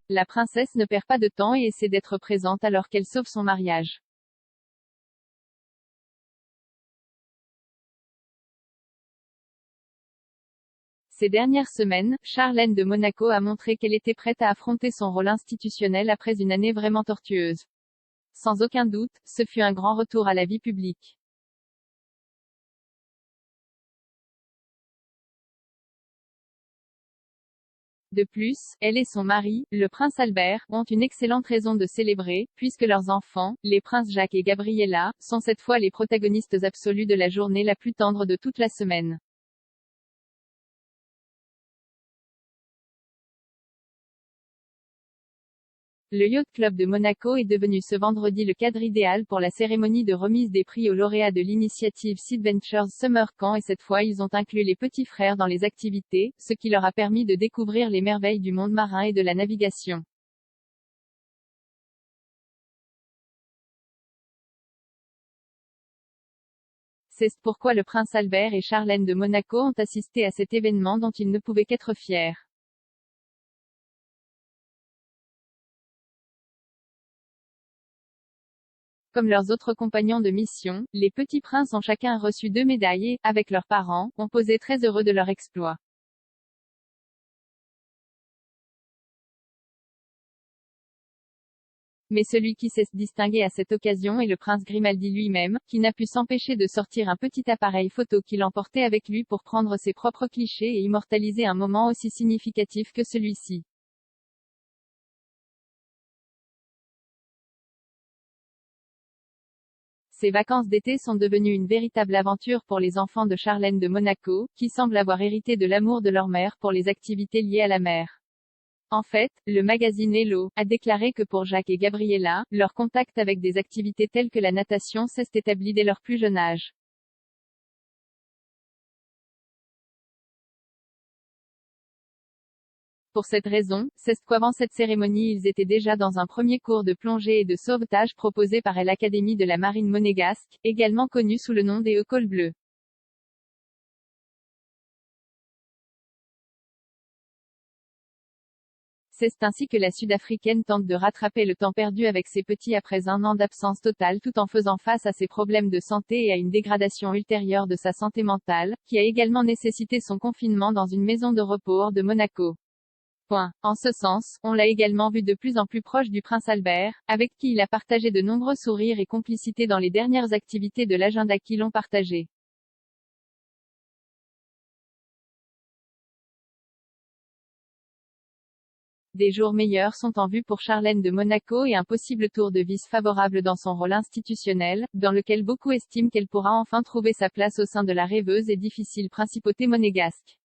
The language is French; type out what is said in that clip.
la princesse ne perd pas de temps et essaie d'être présente alors qu'elle sauve son mariage. Ces dernières semaines, Charlène de Monaco a montré qu'elle était prête à affronter son rôle institutionnel après une année vraiment tortueuse. Sans aucun doute, ce fut un grand retour à la vie publique. De plus, elle et son mari, le prince Albert, ont une excellente raison de célébrer, puisque leurs enfants, les princes Jacques et Gabriella, sont cette fois les protagonistes absolus de la journée la plus tendre de toute la semaine. Le Yacht Club de Monaco est devenu ce vendredi le cadre idéal pour la cérémonie de remise des prix aux lauréats de l'initiative SeaVentures Summer Camp et cette fois ils ont inclus les petits frères dans les activités, ce qui leur a permis de découvrir les merveilles du monde marin et de la navigation. C'est pourquoi le prince Albert et Charlène de Monaco ont assisté à cet événement dont ils ne pouvaient qu'être fiers. Comme leurs autres compagnons de mission, les petits princes ont chacun reçu 2 médailles et, avec leurs parents, ont posé très heureux de leur exploit. Mais celui qui s'est distingué à cette occasion est le prince Grimaldi lui-même, qui n'a pu s'empêcher de sortir un petit appareil photo qu'il emportait avec lui pour prendre ses propres clichés et immortaliser un moment aussi significatif que celui-ci. Ces vacances d'été sont devenues une véritable aventure pour les enfants de Charlène de Monaco, qui semblent avoir hérité de l'amour de leur mère pour les activités liées à la mer. En fait, le magazine Hello a déclaré que pour Jacques et Gabriella, leur contact avec des activités telles que la natation s'est établi dès leur plus jeune âge. Pour cette raison, c'est qu'avant cette cérémonie ils étaient déjà dans un premier cours de plongée et de sauvetage proposé par l'Académie de la Marine monégasque, également connue sous le nom des Écoles Bleues. C'est ainsi que la Sud-Africaine tente de rattraper le temps perdu avec ses petits après un an d'absence totale tout en faisant face à ses problèmes de santé et à une dégradation ultérieure de sa santé mentale, qui a également nécessité son confinement dans une maison de repos hors de Monaco. En ce sens, on l'a également vu de plus en plus proche du prince Albert, avec qui il a partagé de nombreux sourires et complicités dans les dernières activités de l'agenda qu'ils ont partagé. Des jours meilleurs sont en vue pour Charlène de Monaco et un possible tour de vis favorable dans son rôle institutionnel, dans lequel beaucoup estiment qu'elle pourra enfin trouver sa place au sein de la rêveuse et difficile principauté monégasque.